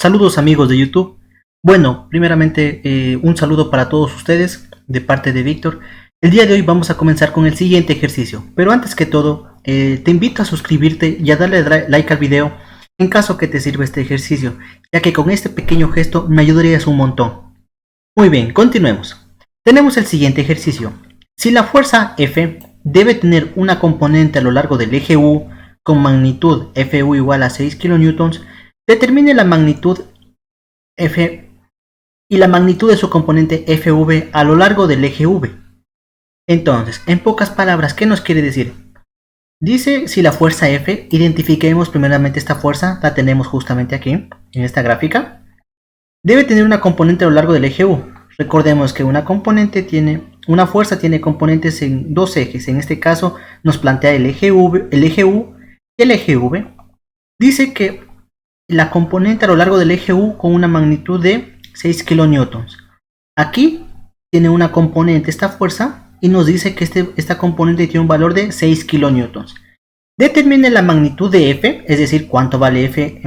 Saludos amigos de YouTube. Bueno, primeramente un saludo para todos ustedes de parte de Víctor. El día de hoy vamos a comenzar con el siguiente ejercicio, pero antes que todo te invito a suscribirte y a darle like al video en caso que te sirva este ejercicio, ya que con este pequeño gesto me ayudarías un montón. Muy bien, continuemos. Tenemos el siguiente ejercicio. Si la fuerza F debe tener una componente a lo largo del eje U con magnitud Fu igual a 6 kN, determine la magnitud F y la magnitud de su componente Fv a lo largo del eje V. Entonces, en pocas palabras, ¿qué nos quiere decir? Dice si la fuerza F, identifiquemos primeramente esta fuerza, la tenemos justamente aquí, en esta gráfica, debe tener una componente a lo largo del eje U. Recordemos que una fuerza tiene componentes en dos ejes, en este caso nos plantea el eje U y el eje V. Dice que la componente a lo largo del eje U con una magnitud de 6 kN. Aquí tiene una componente esta fuerza y nos dice que esta componente tiene un valor de 6 kN. Determine la magnitud de F, es decir, cuánto vale F,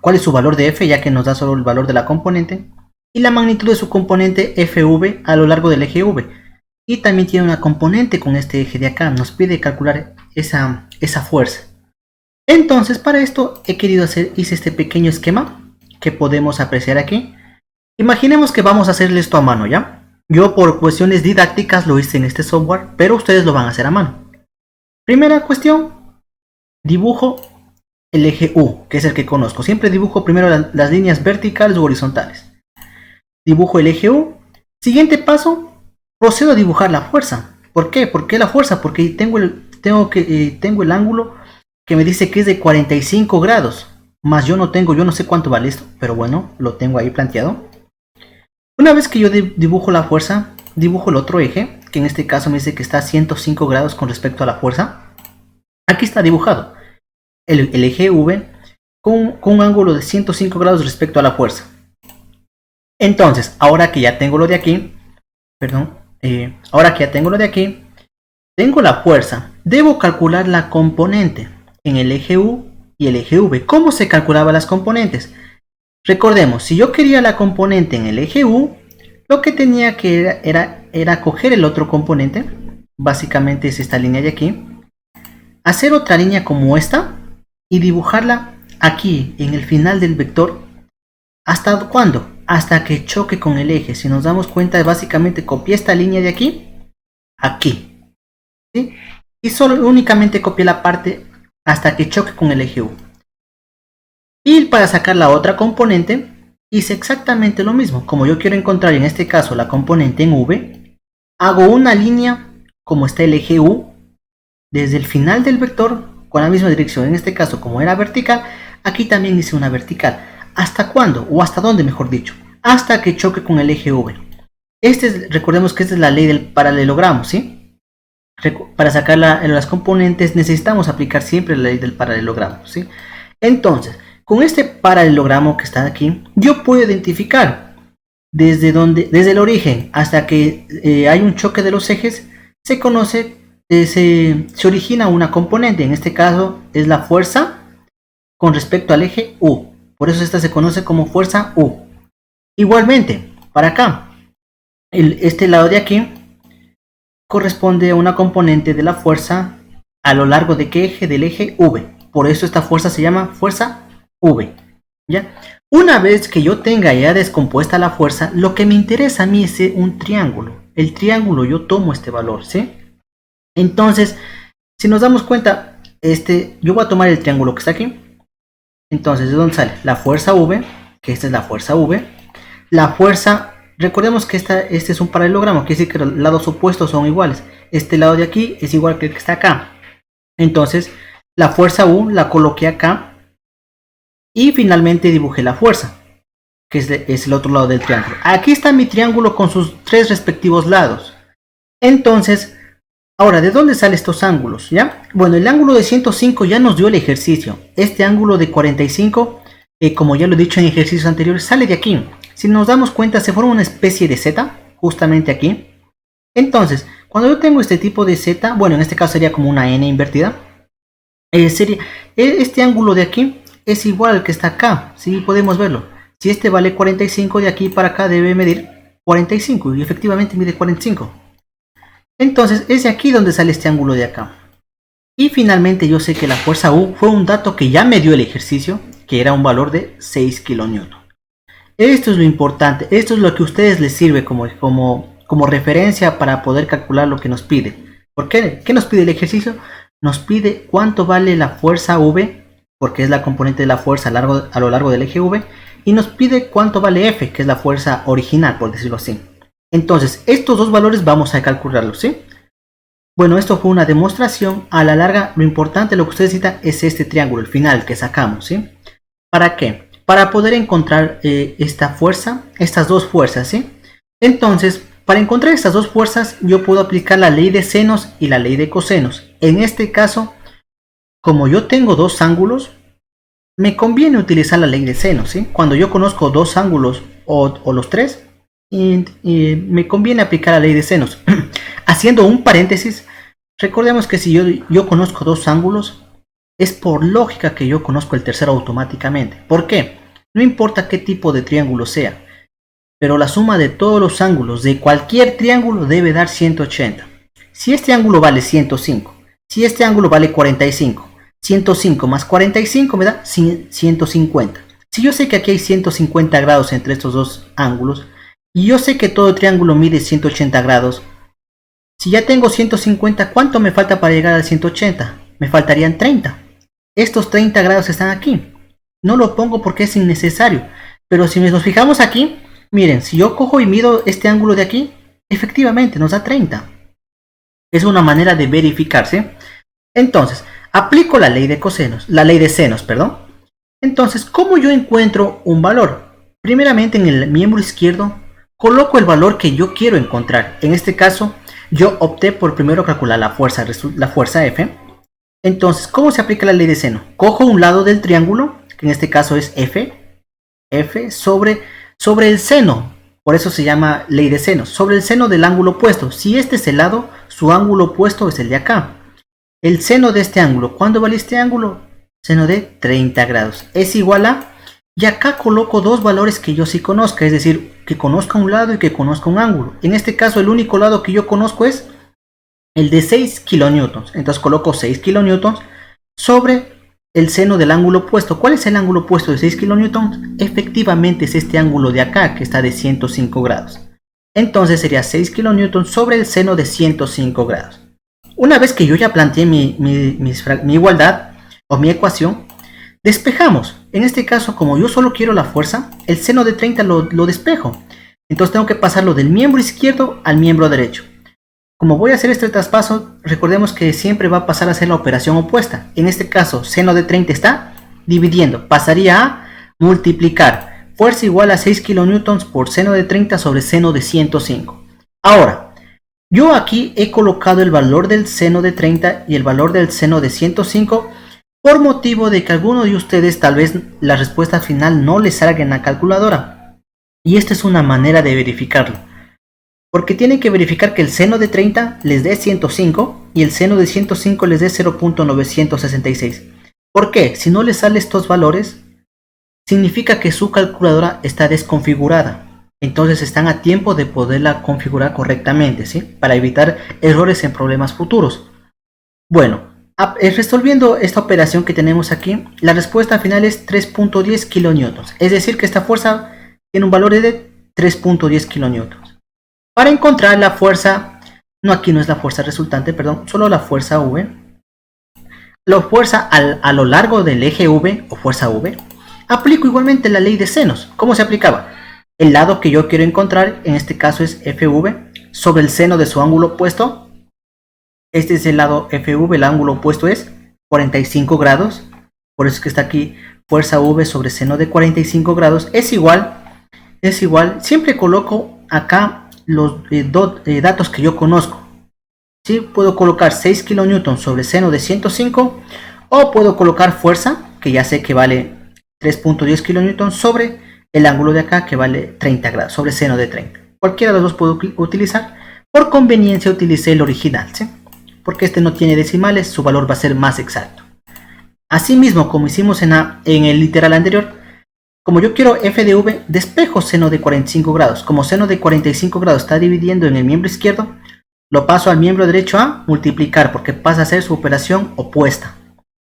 cuál es su valor de F, ya que nos da solo el valor de la componente, y la magnitud de su componente Fv a lo largo del eje V. Y también tiene una componente con este eje de acá, nos pide calcular esa fuerza. Entonces, para esto hice este pequeño esquema que podemos apreciar aquí. Imaginemos que vamos a hacerle esto a mano, ¿ya? Yo por cuestiones didácticas lo hice en este software, pero ustedes lo van a hacer a mano. Primera cuestión, dibujo el eje U, que es el que conozco. Siempre dibujo primero las líneas verticales o horizontales. Dibujo el eje U. Siguiente paso, procedo a dibujar la fuerza. ¿Por qué? ¿Por qué la fuerza? Porque tengo el ángulo que me dice que es de 45 grados, más yo no sé cuánto vale esto, pero bueno, lo tengo ahí planteado. Una vez que yo dibujo la fuerza, dibujo el otro eje, que en este caso me dice que está a 105 grados con respecto a la fuerza. Aquí está dibujado el eje V con un ángulo de 105 grados respecto a la fuerza. Entonces, ahora que ya tengo lo de aquí, tengo la fuerza, debo calcular la componente en el eje U y el eje V. ¿Cómo se calculaban las componentes? Recordemos, si yo quería la componente en el eje U, lo que tenía que era coger el otro componente, básicamente es esta línea de aquí, hacer otra línea como esta y dibujarla aquí en el final del vector. ¿Hasta cuándo? Hasta que choque con el eje. Si nos damos cuenta, básicamente copié esta línea de aquí, ¿sí? Y únicamente copié la parte hasta que choque con el eje U. Y para sacar la otra componente, hice exactamente lo mismo. Como yo quiero encontrar en este caso la componente en V, hago una línea como está el eje U, desde el final del vector, con la misma dirección. En este caso, como era vertical, aquí también hice una vertical. ¿Hasta cuándo? O hasta dónde, mejor dicho. Hasta que choque con el eje V. Recordemos que esta es la ley del paralelogramo, ¿sí? Para sacar las componentes necesitamos aplicar siempre la ley del paralelogramo, ¿sí? Entonces, con este paralelogramo que está aquí, yo puedo identificar desde el origen hasta que hay un choque de los ejes, se origina una componente. En este caso es la fuerza con respecto al eje U. Por eso esta se conoce como fuerza U. Igualmente, para acá, este lado de aquí corresponde a una componente de la fuerza a lo largo de qué eje, del eje V. Por eso esta fuerza se llama fuerza V, ¿ya? Una vez que yo tenga ya descompuesta la fuerza, lo que me interesa a mí es un triángulo. El triángulo, yo tomo este valor, ¿sí? Entonces, si nos damos cuenta, yo voy a tomar el triángulo que está aquí. Entonces, ¿de dónde sale? La fuerza V, que esta es la fuerza V. La fuerza, recordemos que este es un paralelogramo, quiere decir que los lados opuestos son iguales. Este lado de aquí es igual que el que está acá. Entonces, la fuerza U la coloqué acá. Y finalmente dibujé la fuerza, que es el otro lado del triángulo. Aquí está mi triángulo con sus tres respectivos lados. Entonces, ahora, ¿de dónde salen estos ángulos? ¿Ya? Bueno, el ángulo de 105 ya nos dio el ejercicio. Este ángulo de 45, como ya lo he dicho en ejercicios anteriores, sale de aquí. Si nos damos cuenta, se forma una especie de Z, justamente aquí. Entonces, cuando yo tengo este tipo de Z, bueno, en este caso sería como una N invertida, este ángulo de aquí es igual al que está acá, ¿sí? Podemos verlo. Si este vale 45, de aquí para acá debe medir 45 y efectivamente mide 45. Entonces es de aquí donde sale este ángulo de acá. Y finalmente yo sé que la fuerza U fue un dato que ya me dio el ejercicio, que era un valor de 6 kN. Esto es lo importante, esto es lo que a ustedes les sirve como referencia para poder calcular lo que nos pide. ¿Por qué? ¿Qué nos pide el ejercicio? Nos pide cuánto vale la fuerza V, porque es la componente de la fuerza a lo largo del eje V, y nos pide cuánto vale F, que es la fuerza original, por decirlo así. Entonces, estos dos valores vamos a calcularlos, ¿sí? Bueno, esto fue una demostración. A la larga, lo importante, lo que ustedes necesitan es este triángulo, el final que sacamos, ¿sí? ¿Para qué? Para poder encontrar esta fuerza, estas dos fuerzas, ¿sí? Entonces, para encontrar estas dos fuerzas, yo puedo aplicar la ley de senos y la ley de cosenos. En este caso, como yo tengo dos ángulos, me conviene utilizar la ley de senos, ¿sí? Cuando yo conozco dos ángulos o los tres, y me conviene aplicar la ley de senos. Haciendo un paréntesis, recordemos que si yo conozco dos ángulos, es por lógica que yo conozco el tercero automáticamente. ¿Por qué? No importa qué tipo de triángulo sea, pero la suma de todos los ángulos de cualquier triángulo debe dar 180. Si este ángulo vale 105, si este ángulo vale 45, 105 más 45 me da 150. Si yo sé que aquí hay 150 grados entre estos dos ángulos, y yo sé que todo triángulo mide 180 grados, si ya tengo 150, ¿cuánto me falta para llegar al 180? Me faltarían 30. Estos 30 grados están aquí. No lo pongo porque es innecesario. Pero si nos fijamos aquí, miren, si yo cojo y mido este ángulo de aquí, efectivamente nos da 30. Es una manera de verificarse. Entonces, aplico la ley de cosenos, la ley de senos, perdón. Entonces, ¿cómo yo encuentro un valor? Primeramente, en el miembro izquierdo, coloco el valor que yo quiero encontrar. En este caso, yo opté por primero calcular la fuerza F. Entonces, ¿cómo se aplica la ley de seno? Cojo un lado del triángulo, que en este caso es F sobre el seno. Por eso se llama ley de seno. Sobre el seno del ángulo opuesto. Si este es el lado, su ángulo opuesto es el de acá. El seno de este ángulo, ¿cuándo vale este ángulo? Seno de 30 grados. Es igual a... Y acá coloco dos valores que yo sí conozca, es decir, que conozca un lado y que conozca un ángulo. En este caso, el único lado que yo conozco es el de 6 kilonewtons. Entonces coloco 6 kilonewtons sobre el seno del ángulo opuesto. ¿Cuál es el ángulo opuesto de 6 kilonewtons? Efectivamente es este ángulo de acá, que está de 105 grados. Entonces sería 6 kilonewtons sobre el seno de 105 grados. Una vez que yo ya planteé mi igualdad o mi ecuación, despejamos. En este caso, como yo solo quiero la fuerza, el seno de 30 lo despejo. Entonces tengo que pasarlo del miembro izquierdo al miembro derecho. Como voy a hacer este traspaso, recordemos que siempre va a pasar a ser la operación opuesta. En este caso, seno de 30 está dividiendo. Pasaría a multiplicar. Fuerza igual a 6 kilonewtons por seno de 30 sobre seno de 105. Ahora, yo aquí he colocado el valor del seno de 30 y el valor del seno de 105 por motivo de que alguno de ustedes tal vez la respuesta final no les salga en la calculadora. Y esta es una manera de verificarlo. Porque tienen que verificar que el seno de 30 les dé 105 y el seno de 105 les dé 0.966. ¿Por qué? Si no les salen estos valores, significa que su calculadora está desconfigurada. Entonces están a tiempo de poderla configurar correctamente, ¿sí? Para evitar errores en problemas futuros. Bueno, resolviendo esta operación que tenemos aquí, la respuesta final es 3.10 kilonewtons. Es decir, que esta fuerza tiene un valor de 3.10 kilonewtons. Para encontrar la fuerza, aquí no es la fuerza resultante, perdón, solo la fuerza V. La fuerza a lo largo del eje V o fuerza V, aplico igualmente la ley de senos. ¿Cómo se aplicaba? El lado que yo quiero encontrar, en este caso es FV, sobre el seno de su ángulo opuesto. Este es el lado FV, el ángulo opuesto es 45 grados. Por eso es que está aquí fuerza V sobre seno de 45 grados. Es igual, siempre coloco acá los datos que yo conozco. ¿Sí? Puedo colocar 6 kN sobre seno de 105 o puedo colocar fuerza, que ya sé que vale 3.10 kN sobre el ángulo de acá, que vale 30 grados, sobre seno de 30. Cualquiera de los dos puedo utilizar. Por conveniencia utilicé el original, ¿sí? Porque este no tiene decimales, su valor va a ser más exacto. Asimismo, como hicimos en el literal anterior, como yo quiero f de v, despejo seno de 45 grados. Como seno de 45 grados está dividiendo en el miembro izquierdo, lo paso al miembro derecho a multiplicar porque pasa a ser su operación opuesta.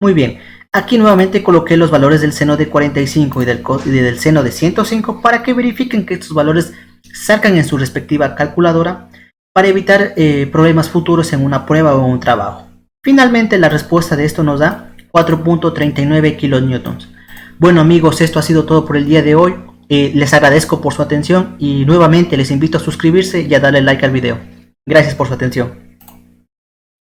Muy bien, aquí nuevamente coloqué los valores del seno de 45 y del seno de 105 para que verifiquen que estos valores salgan en su respectiva calculadora para evitar problemas futuros en una prueba o en un trabajo. Finalmente la respuesta de esto nos da 4.39 kilonewtons. Bueno amigos, esto ha sido todo por el día de hoy. Les agradezco por su atención y nuevamente les invito a suscribirse y a darle like al video. Gracias por su atención.